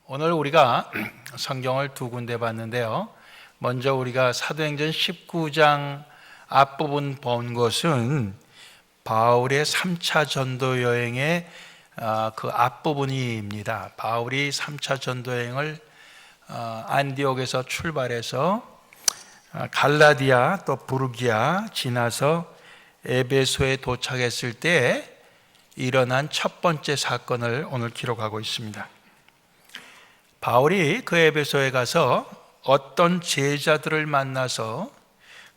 오늘 우리가 성경을 두 군데 봤는데요. 먼저 우리가 사도행전 19장 앞부분 본 것은 바울의 3차 전도 여행의 그 앞부분입니다. 바울이 3차 전도 여행을 안디옥에서 출발해서 갈라디아 또 부르기아 지나서 에베소에 도착했을 때 일어난 첫 번째 사건을 오늘 기록하고 있습니다. 바울이 그 에베소에 가서 어떤 제자들을 만나서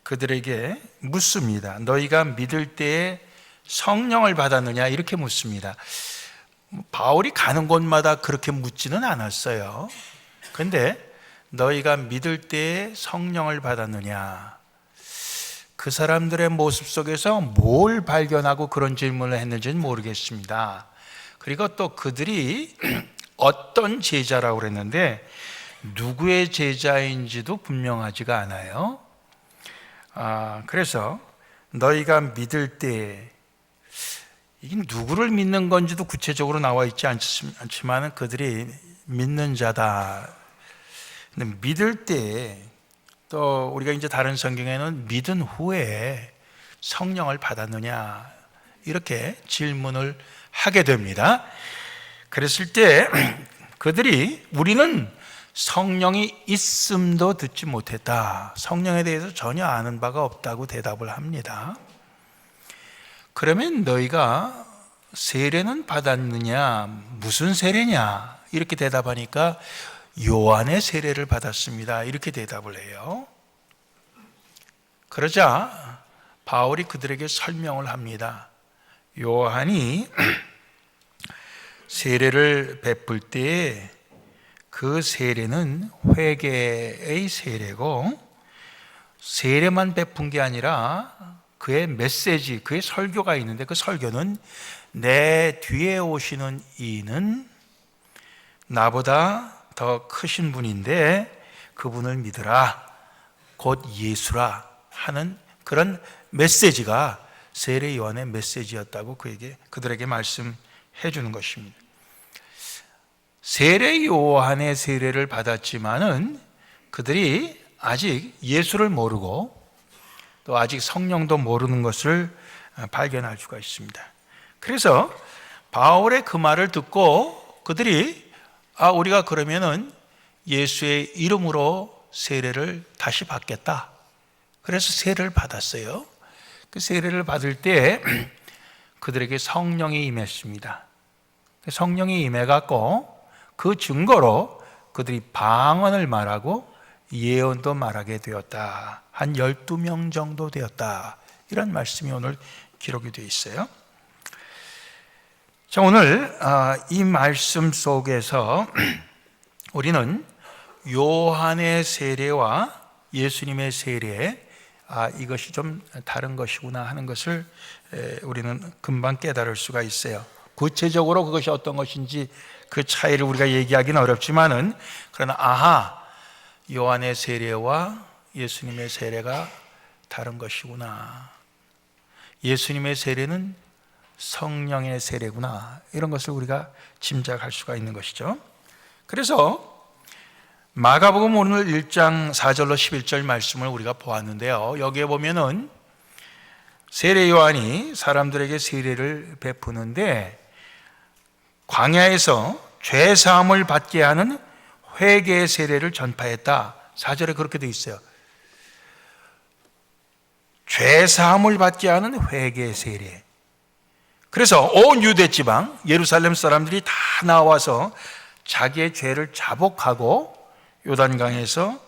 그들에게 묻습니다. 너희가 믿을 때에 성령을 받았느냐? 이렇게 묻습니다. 바울이 가는 곳마다 그렇게 묻지는 않았어요. 그런데 너희가 믿을 때에 성령을 받았느냐? 그 사람들의 모습 속에서 뭘 발견하고 그런 질문을 했는지는 모르겠습니다. 그리고 또 그들이 어떤 제자라고 그랬는데 누구의 제자인지도 분명하지가 않아요. 그래서 너희가 믿을 때 이게 누구를 믿는 건지도 구체적으로 나와 있지 않지만 그들이 믿는 자다. 근데 믿을 때 또 우리가 이제 다른 성경에는 믿은 후에 성령을 받았느냐 이렇게 질문을 하게 됩니다. 그랬을 때 그들이 우리는 성령이 있음도 듣지 못했다. 성령에 대해서 전혀 아는 바가 없다고 대답을 합니다. 그러면 너희가 세례는 받았느냐? 무슨 세례냐? 이렇게 대답하니까 요한의 세례를 받았습니다. 이렇게 대답을 해요. 그러자 바울이 그들에게 설명을 합니다. 요한이 세례를 베풀 때 그 세례는 회개의 세례고 세례만 베푼 게 아니라 그의 메시지, 그의 설교가 있는데 그 설교는 내 뒤에 오시는 이는 나보다 더 크신 분인데 그분을 믿으라, 곧 예수라 하는 그런 메시지가 세례 요한의 메시지였다고 그들에게 말씀해 주는 것입니다. 세례 요한의 세례를 받았지만은 그들이 아직 예수를 모르고 또 아직 성령도 모르는 것을 발견할 수가 있습니다. 그래서 바울의 그 말을 듣고 그들이 우리가 그러면은 예수의 이름으로 세례를 다시 받겠다. 그래서 세례를 받았어요. 그 세례를 받을 때 그들에게 성령이 임했습니다. 성령이 임해갖고 그 증거로 그들이 방언을 말하고 예언도 말하게 되었다. 한 12명 정도 되었다. 이런 말씀이 오늘 기록이 되어 있어요. 자, 오늘 이 말씀 속에서 우리는 요한의 세례와 예수님의 세례, 이것이 좀 다른 것이구나 하는 것을 우리는 금방 깨달을 수가 있어요. 구체적으로 그것이 어떤 것인지 그 차이를 우리가 얘기하기는 어렵지만은 그러나 요한의 세례와 예수님의 세례가 다른 것이구나. 예수님의 세례는 성령의 세례구나. 이런 것을 우리가 짐작할 수가 있는 것이죠. 그래서 마가복음 오늘 1장 4절로 11절 말씀을 우리가 보았는데요. 여기에 보면은 세례 요한이 사람들에게 세례를 베푸는데 광야에서 죄 사함을 받게 하는 회개의 세례를 전파했다. 4절에 그렇게 되어 있어요. 죄 사함을 받게 하는 회개의 세례. 그래서 온 유대 지방 예루살렘 사람들이 다 나와서 자기의 죄를 자복하고 요단강에서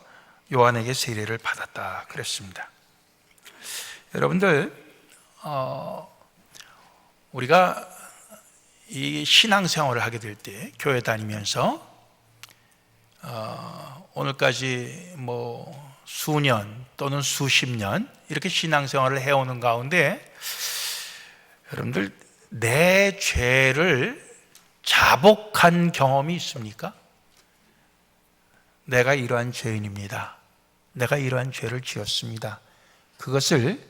요한에게 세례를 받았다 그랬습니다. 여러분들 우리가 이 신앙생활을 하게 될 때 교회 다니면서 오늘까지 수년 또는 수십 년 이렇게 신앙생활을 해오는 가운데 여러분들 내 죄를 자복한 경험이 있습니까? 내가 이러한 죄인입니다. 내가 이러한 죄를 지었습니다. 그것을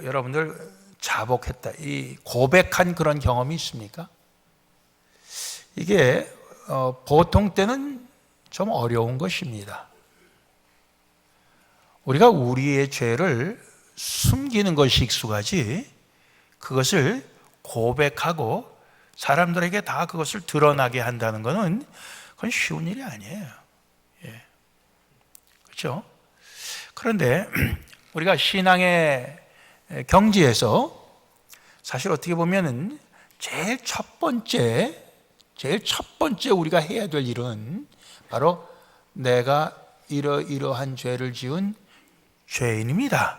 여러분들 자복했다, 이 고백한 그런 경험이 있습니까? 이게 보통 때는 좀 어려운 것입니다. 우리가 우리의 죄를 숨기는 것이 익숙하지 그것을 고백하고 사람들에게 다 그것을 드러나게 한다는 것은 그건 쉬운 일이 아니에요. 예. 그렇죠? 그런데 우리가 신앙의 경지에서 사실 어떻게 보면은 제일 첫 번째 우리가 해야 될 일은 바로 내가 이러이러한 죄를 지은 죄인입니다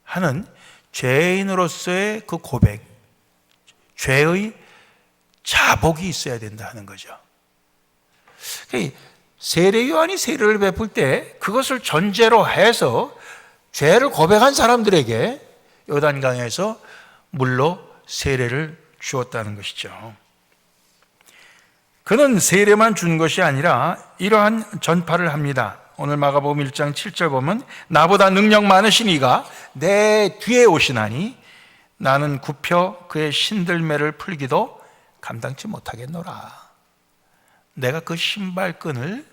하는 죄인으로서의 그 고백, 죄의 자복이 있어야 된다 하는 거죠. 세례 요한이 세례를 베풀 때 그것을 전제로 해서 죄를 고백한 사람들에게 요단강에서 물로 세례를 주었다는 것이죠. 그는 세례만 준 것이 아니라 이러한 전파를 합니다. 오늘 마가복음 1장 7절 보면 나보다 능력 많으신 이가 내 뒤에 오시나니 나는 굽혀 그의 신들매를 풀기도 감당치 못하겠노라. 내가 그 신발끈을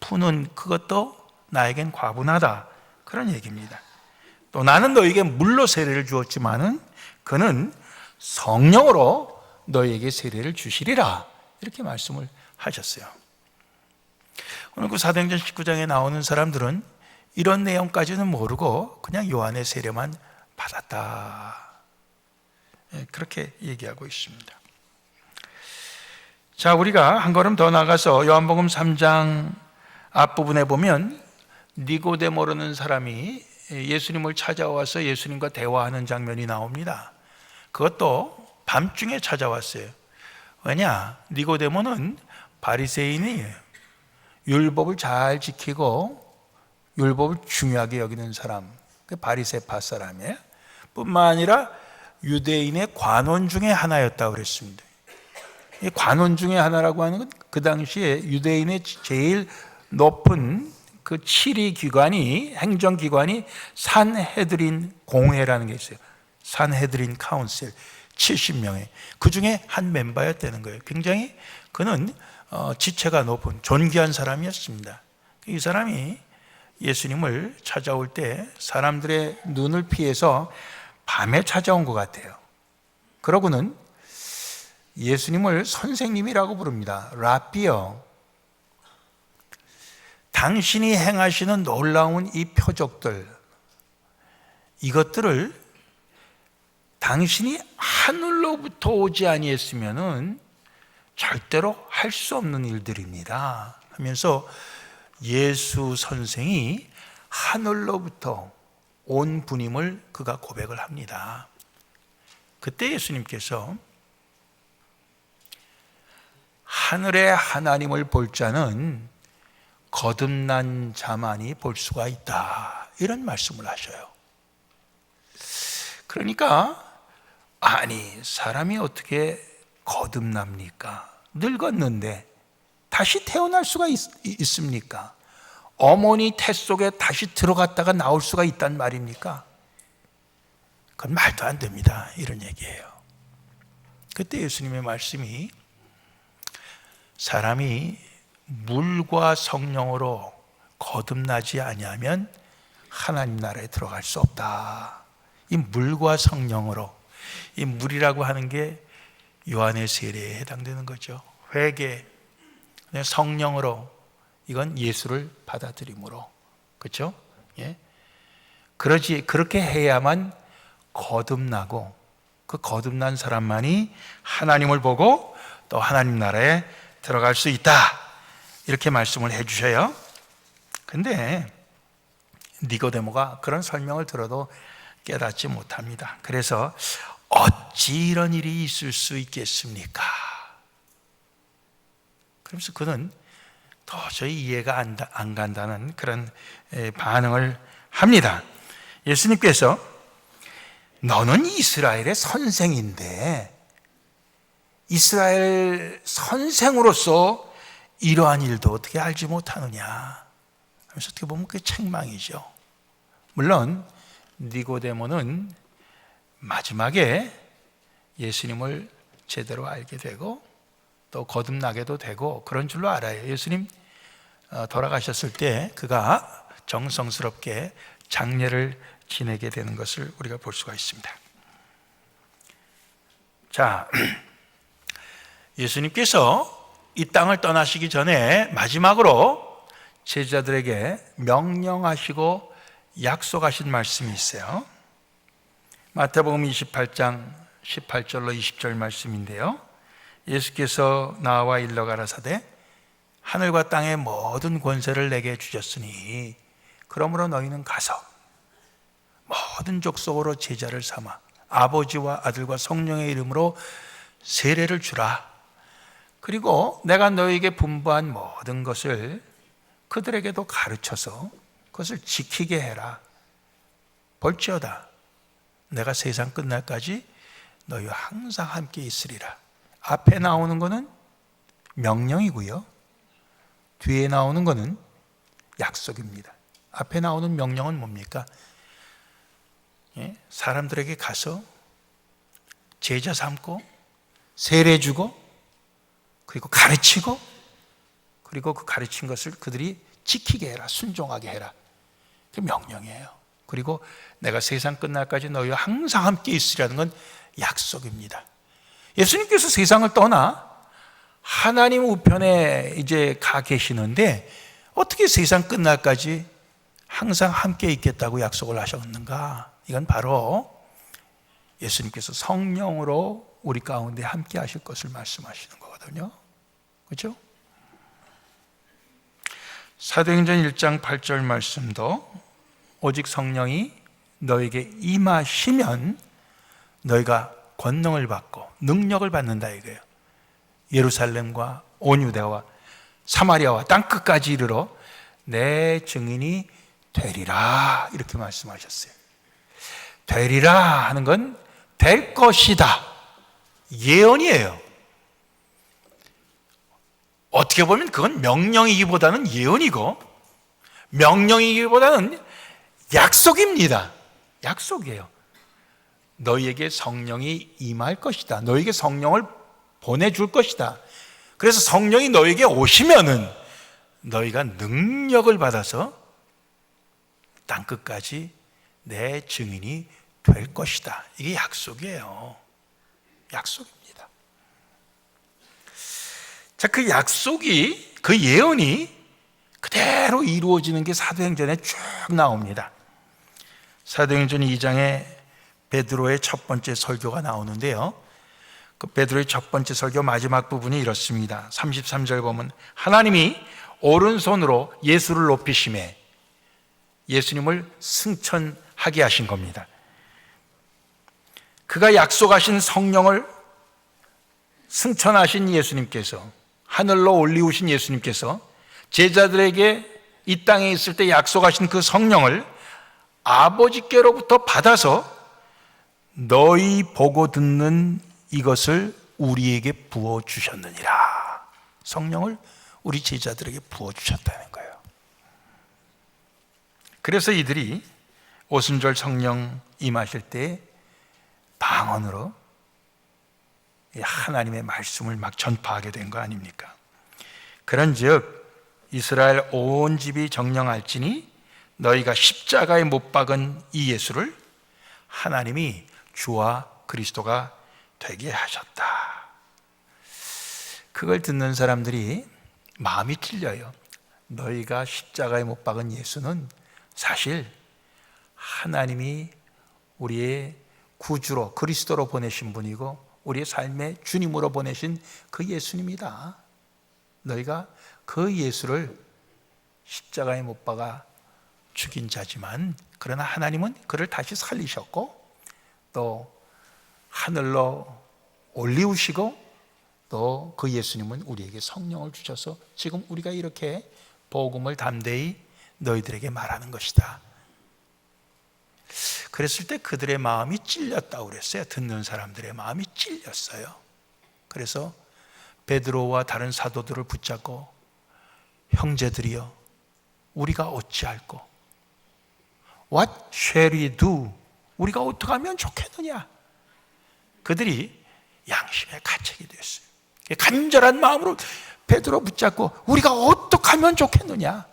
푸는 그것도 나에겐 과분하다. 그런 얘기입니다. 또 나는 너에게 물로 세례를 주었지만은 그는 성령으로 너에게 세례를 주시리라. 이렇게 말씀을 하셨어요. 오늘 그 사도행전 19장에 나오는 사람들은 이런 내용까지는 모르고 그냥 요한의 세례만 받았다. 그렇게 얘기하고 있습니다. 자, 우리가 한 걸음 더 나가서 요한복음 3장 앞부분에 보면 니고데모라는 사람이 예수님을 찾아와서 예수님과 대화하는 장면이 나옵니다. 그것도 밤중에 찾아왔어요. 왜냐? 니고데모는 바리새인이에요. 율법을 잘 지키고 율법을 중요하게 여기는 사람, 그 바리새파 사람이에요. 뿐만 아니라 유대인의 관원 중에 하나였다고 그랬습니다. 이 관원 중에 하나라고 하는 건 그 당시에 유대인의 제일 높은 그 치리기관이, 행정기관이 산헤드린 공회라는 게 있어요. 산헤드린 카운슬 70명의 그 중에 한 멤버였다는 거예요. 굉장히 그는 지체가 높은 존귀한 사람이었습니다. 이 사람이 예수님을 찾아올 때 사람들의 눈을 피해서 밤에 찾아온 것 같아요. 그러고는 예수님을 선생님이라고 부릅니다. 라비요, 당신이 행하시는 놀라운 이 표적들, 이것들을 당신이 하늘로부터 오지 아니했으면은 절대로 할 수 없는 일들입니다 하면서 예수 선생이 하늘로부터 온 분임을 그가 고백을 합니다. 그때 예수님께서 하늘의 하나님을 볼 자는 거듭난 자만이 볼 수가 있다, 이런 말씀을 하셔요. 그러니까 아니, 사람이 어떻게 거듭납니까? 늙었는데 다시 태어날 수가 있습니까? 어머니 태 속에 다시 들어갔다가 나올 수가 있단 말입니까? 그건 말도 안 됩니다, 이런 얘기예요. 그때 예수님의 말씀이 사람이 물과 성령으로 거듭나지 아니하면 하나님 나라에 들어갈 수 없다. 이 물과 성령으로, 이 물이라고 하는 게 요한의 세례에 해당되는 거죠. 회개, 성령으로, 이건 예수를 받아들임으로, 그렇죠? 예. 그렇게 해야만 거듭나고, 그 거듭난 사람만이 하나님을 보고 또 하나님 나라에 들어갈 수 있다, 이렇게 말씀을 해주셔요. 근데 니고데모가 그런 설명을 들어도 깨닫지 못합니다. 그래서 어찌 이런 일이 있을 수 있겠습니까? 그러면서 그는 도저히 이해가 안 간다는 그런 반응을 합니다. 예수님께서 너는 이스라엘의 선생인데 이스라엘 선생으로서 이러한 일도 어떻게 알지 못하느냐 하면서 어떻게 보면 그게 책망이죠. 물론 니고데모는 마지막에 예수님을 제대로 알게 되고 또 거듭나게도 되고 그런 줄로 알아요. 예수님 돌아가셨을 때 그가 정성스럽게 장례를 지내게 되는 것을 우리가 볼 수가 있습니다. 자, 예수님께서 이 땅을 떠나시기 전에 마지막으로 제자들에게 명령하시고 약속하신 말씀이 있어요. 마태복음 28장 18절로 20절 말씀인데요, 예수께서 나와 일러 가라사대 하늘과 땅의 모든 권세를 내게 주셨으니 그러므로 너희는 가서 모든 족속으로 제자를 삼아 아버지와 아들과 성령의 이름으로 세례를 주라. 그리고 내가 너희에게 분부한 모든 것을 그들에게도 가르쳐서 그것을 지키게 해라. 볼지어다 내가 세상 끝날까지 너희와 항상 함께 있으리라. 앞에 나오는 것은 명령이고요, 뒤에 나오는 것은 약속입니다. 앞에 나오는 명령은 뭡니까? 사람들에게 가서 제자 삼고 세례 주고 그리고 가르치고 그리고 그 가르친 것을 그들이 지키게 해라, 순종하게 해라. 그게 명령이에요. 그리고 내가 세상 끝날까지 너희와 항상 함께 있으리라는 건 약속입니다. 예수님께서 세상을 떠나 하나님 우편에 이제 가 계시는데 어떻게 세상 끝날까지 항상 함께 있겠다고 약속을 하셨는가? 이건 바로 예수님께서 성령으로 우리 가운데 함께 하실 것을 말씀하시는 거거든요. 그렇죠? 사도행전 1장 8절 말씀도 오직 성령이 너에게 임하시면 너희가 권능을 받고 능력을 받는다 이거예요. 예루살렘과 온 유대와 사마리아와 땅끝까지 이르러 내 증인이 되리라 이렇게 말씀하셨어요. 되리라 하는 건 될 것이다, 예언이에요. 어떻게 보면 그건 명령이기보다는 예언이고 명령이기보다는 약속입니다. 약속이에요. 너희에게 성령이 임할 것이다. 너희에게 성령을 보내줄 것이다. 그래서 성령이 너희에게 오시면은 너희가 능력을 받아서 땅끝까지 내 증인이 될 것이다. 이게 약속이에요. 약속입니다. 자, 그 약속이, 그 예언이 그대로 이루어지는 게 사도행전에 쭉 나옵니다. 사도행전 2장에 베드로의 첫 번째 설교가 나오는데요, 그 베드로의 첫 번째 설교 마지막 부분이 이렇습니다. 33절 보면 하나님이 오른손으로 예수를 높이심에 예수님을 승천하게 하신 겁니다. 그가 약속하신 성령을 승천하신 예수님께서, 하늘로 올리우신 예수님께서 제자들에게 이 땅에 있을 때 약속하신 그 성령을 아버지께로부터 받아서 너희 보고 듣는 이것을 우리에게 부어주셨느니라. 성령을 우리 제자들에게 부어주셨다는 거예요. 그래서 이들이 오순절 성령 임하실 때 방언으로 하나님의 말씀을 막 전파하게 된 거 아닙니까? 그런즉 이스라엘 온 집이 정령할지니 너희가 십자가에 못 박은 이 예수를 하나님이 주와 그리스도가 되게 하셨다. 그걸 듣는 사람들이 마음이 찔려요. 너희가 십자가에 못 박은 예수는 사실 하나님이 우리의 구주로 그리스도로 보내신 분이고 우리의 삶의 주님으로 보내신 그 예수님이다. 너희가 그 예수를 십자가에 못 박아 죽인 자지만 그러나 하나님은 그를 다시 살리셨고 또 하늘로 올리우시고 또 그 예수님은 우리에게 성령을 주셔서 지금 우리가 이렇게 복음을 담대히 너희들에게 말하는 것이다. 그랬을 때 그들의 마음이 찔렸다고 그랬어요. 듣는 사람들의 마음이 찔렸어요. 그래서 베드로와 다른 사도들을 붙잡고 형제들이여 우리가 어찌할꼬? What shall we do? 우리가 어떻게 하면 좋겠느냐? 그들이 양심의 가책이 됐어요. 간절한 마음으로 베드로 붙잡고 우리가 어떻게 하면 좋겠느냐.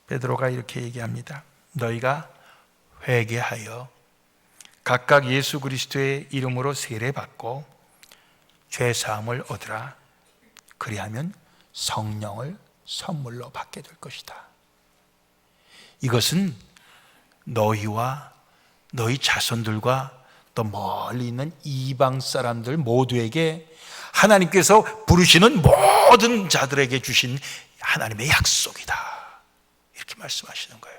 베드로가 이렇게 얘기합니다. 너희가 회개하여 각각 예수 그리스도의 이름으로 세례받고 죄사함을 얻으라. 그리하면 성령을 선물로 받게 될 것이다. 이것은 너희와 너희 자손들과 또 멀리 있는 이방 사람들 모두에게 하나님께서 부르시는 모든 자들에게 주신 하나님의 약속이다. 이렇게 말씀하시는 거예요.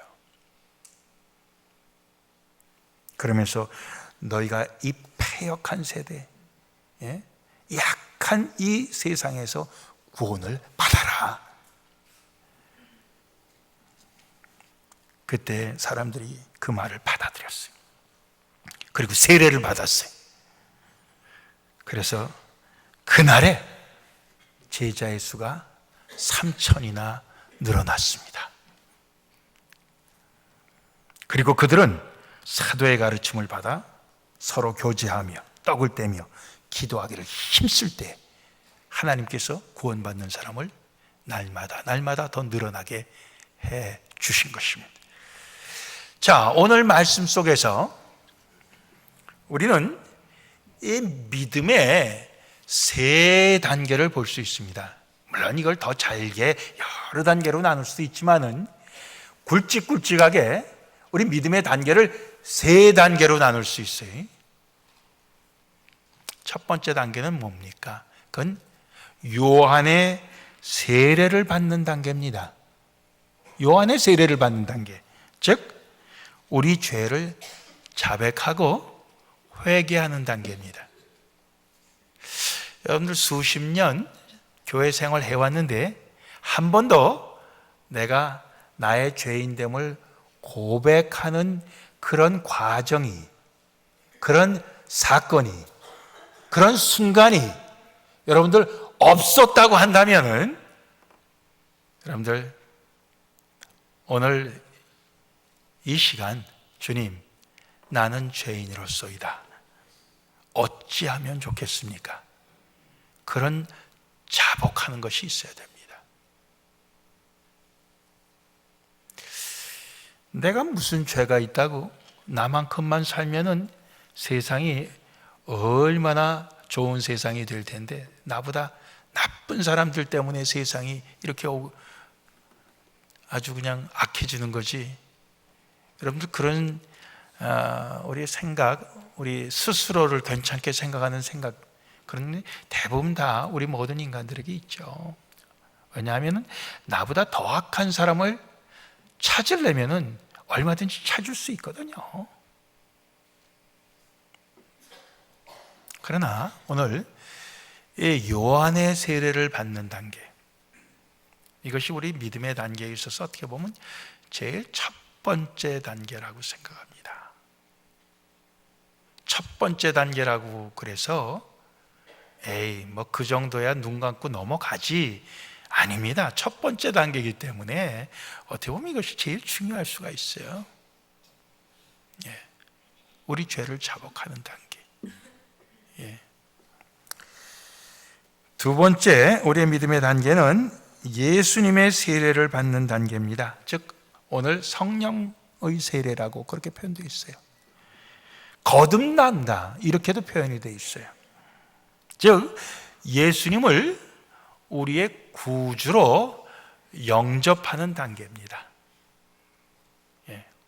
그러면서 너희가 이 패역한 세대, 약한 이 세상에서 구원을 받아라. 그때 사람들이 그 말을 받아들였어요. 그리고 세례를 받았어요. 그래서 그날에 제자의 수가 3,000이나 늘어났습니다. 그리고 그들은 사도의 가르침을 받아 서로 교제하며 떡을 떼며 기도하기를 힘쓸 때 하나님께서 구원받는 사람을 날마다 더 늘어나게 해 주신 것입니다. 자, 오늘 말씀 속에서 우리는 이 믿음의 세 단계를 볼 수 있습니다. 물론 이걸 더 잘게 여러 단계로 나눌 수도 있지만은 굵직굵직하게 우리 믿음의 단계를 세 단계로 나눌 수 있어요. 첫 번째 단계는 뭡니까? 그건 요한의 세례를 받는 단계입니다. 요한의 세례를 받는 단계. 즉 우리 죄를 자백하고 회개하는 단계입니다. 여러분들 수십 년 교회 생활 해왔는데 한 번도 내가 나의 죄인됨을 고백하는 그런 과정이, 그런 사건이, 그런 순간이 여러분들 없었다고 한다면은 여러분들 오늘 이 시간 주님 나는 죄인으로서이다. 어찌하면 좋겠습니까? 그런 자복하는 것이 있어야 됩니다. 내가 무슨 죄가 있다고 나만큼만 살면은 세상이 얼마나 좋은 세상이 될 텐데 나보다 나쁜 사람들 때문에 세상이 이렇게 아주 그냥 악해지는 거지. 여러분들 그런 우리 생각, 우리 스스로를 괜찮게 생각하는 생각, 그런 대부분 다 우리 모든 인간들에게 있죠. 왜냐하면 나보다 더 악한 사람을 찾으려면은 얼마든지 찾을 수 있거든요. 그러나 오늘 이 요한의 세례를 받는 단계, 이것이 우리 믿음의 단계에 있어서 어떻게 보면 제일 첫 번째 단계라고 생각합니다. 첫 번째 단계라고 그래서 뭐 그 정도야 눈 감고 넘어가지, 아닙니다. 첫 번째 단계이기 때문에 어떻게 보면 이것이 제일 중요할 수가 있어요. 우리 죄를 자복하는 단계. 두 번째 우리의 믿음의 단계는 예수님의 세례를 받는 단계입니다. 즉 오늘 성령의 세례라고 그렇게 표현되어 있어요. 거듭난다 이렇게도 표현이 되어 있어요. 즉 예수님을 우리의 구주로 영접하는 단계입니다.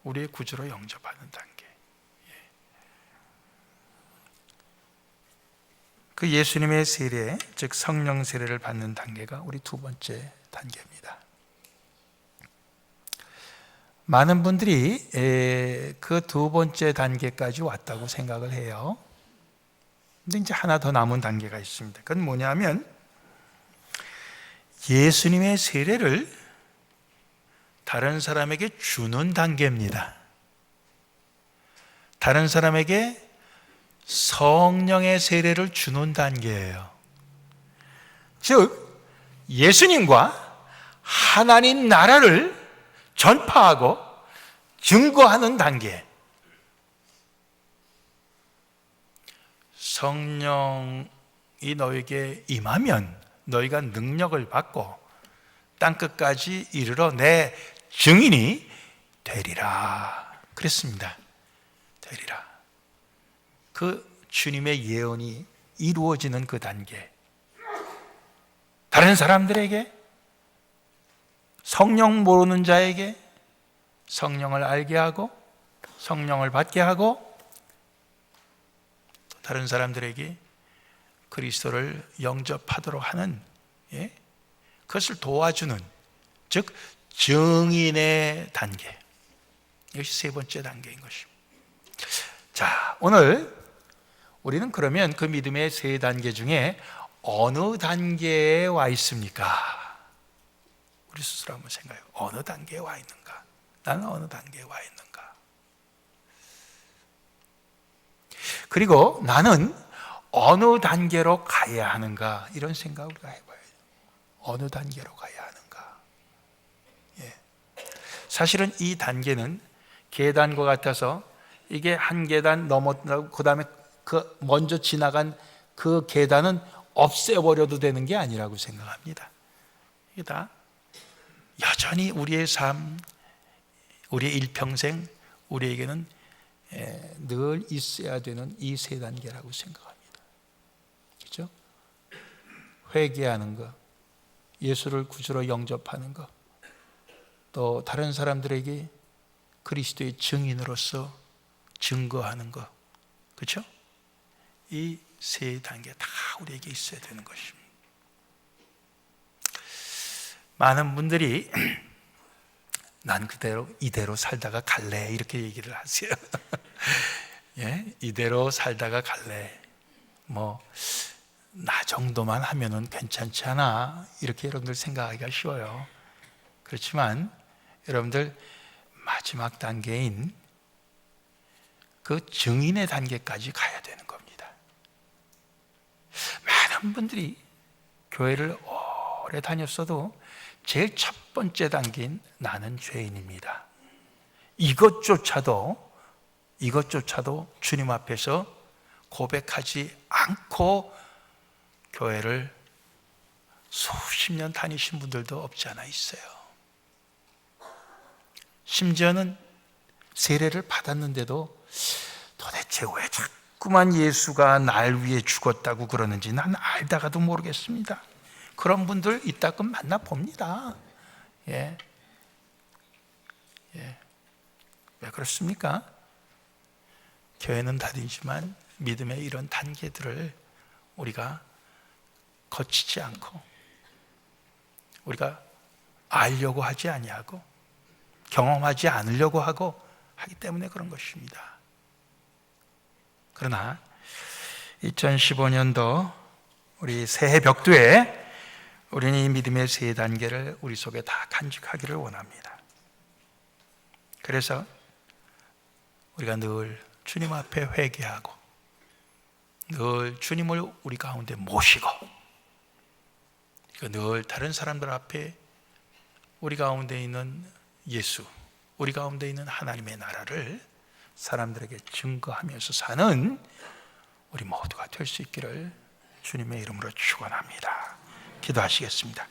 우리의 구주로 영접하는 단계. 그 예수님의 세례, 즉 성령 세례를 받는 단계가 우리 두 번째 단계입니다. 많은 분들이 그 두 번째 단계까지 왔다고 생각을 해요. 근데 이제 하나 더 남은 단계가 있습니다. 그건 뭐냐면 예수님의 세례를 다른 사람에게 주는 단계입니다. 다른 사람에게 성령의 세례를 주는 단계예요. 즉 예수님과 하나님 나라를 전파하고 증거하는 단계. 성령의 이 너에게 임하면 너희가 능력을 받고 땅끝까지 이르러 내 증인이 되리라 그랬습니다. 되리라. 그 주님의 예언이 이루어지는 그 단계, 다른 사람들에게, 성령 모르는 자에게 성령을 알게 하고 성령을 받게 하고, 또 다른 사람들에게 그리스도를 영접하도록 하는, 그것을 도와주는, 즉 증인의 단계, 이것이 세 번째 단계인 것입니다. 자, 오늘 우리는 그러면 그 믿음의 세 단계 중에 어느 단계에 와 있습니까? 우리 스스로 한번 생각해요. 어느 단계에 와 있는가? 나는 어느 단계에 와 있는가? 그리고 나는 어느 단계로 가야 하는가? 이런 생각을 우리가 해봐야죠. 어느 단계로 가야 하는가? 사실은 이 단계는 계단과 같아서 이게 한 계단 넘었다고 그 다음에 그 먼저 지나간 그 계단은 없애버려도 되는 게 아니라고 생각합니다. 이게 다 여전히 우리의 삶, 우리의 일평생 우리에게는 늘 있어야 되는 이 세 단계라고 생각합니다. 그렇죠? 회개하는 것, 예수를 구주로 영접하는 것, 또 다른 사람들에게 그리스도의 증인으로서 증거하는 것, 그렇죠? 이 세 단계 다 우리에게 있어야 되는 것입니다. 많은 분들이 난 그대로 이대로 살다가 갈래 이렇게 얘기를 하세요. 이대로 살다가 갈래. 나 정도만 하면은 괜찮지 않아? 이렇게 여러분들 생각하기가 쉬워요. 그렇지만 여러분들 마지막 단계인 그 증인의 단계까지 가야 되는 겁니다. 많은 분들이 교회를 오래 다녔어도 제일 첫 번째 단계인 나는 죄인입니다. 이것조차도 주님 앞에서 고백하지 않고 교회를 수십 년 다니신 분들도 없지 않아 있어요. 심지어는 세례를 받았는데도 도대체 왜 자꾸만 예수가 날 위해 죽었다고 그러는지 난 알다가도 모르겠습니다. 그런 분들 이따금 만나 봅니다. 왜 그렇습니까? 교회는 다니지만 믿음의 이런 단계들을 우리가 거치지 않고, 우리가 알려고 하지 아니하고 경험하지 않으려고 하기 때문에 그런 것입니다. 그러나 2015년도 우리 새해 벽두에 우리는 이 믿음의 세 단계를 우리 속에 다 간직하기를 원합니다. 그래서 우리가 늘 주님 앞에 회개하고 늘 주님을 우리 가운데 모시고, 늘 다른 사람들 앞에 우리 가운데 있는 예수, 우리 가운데 있는 하나님의 나라를 사람들에게 증거하면서 사는 우리 모두가 될 수 있기를 주님의 이름으로 축원합니다. 기도하시겠습니다.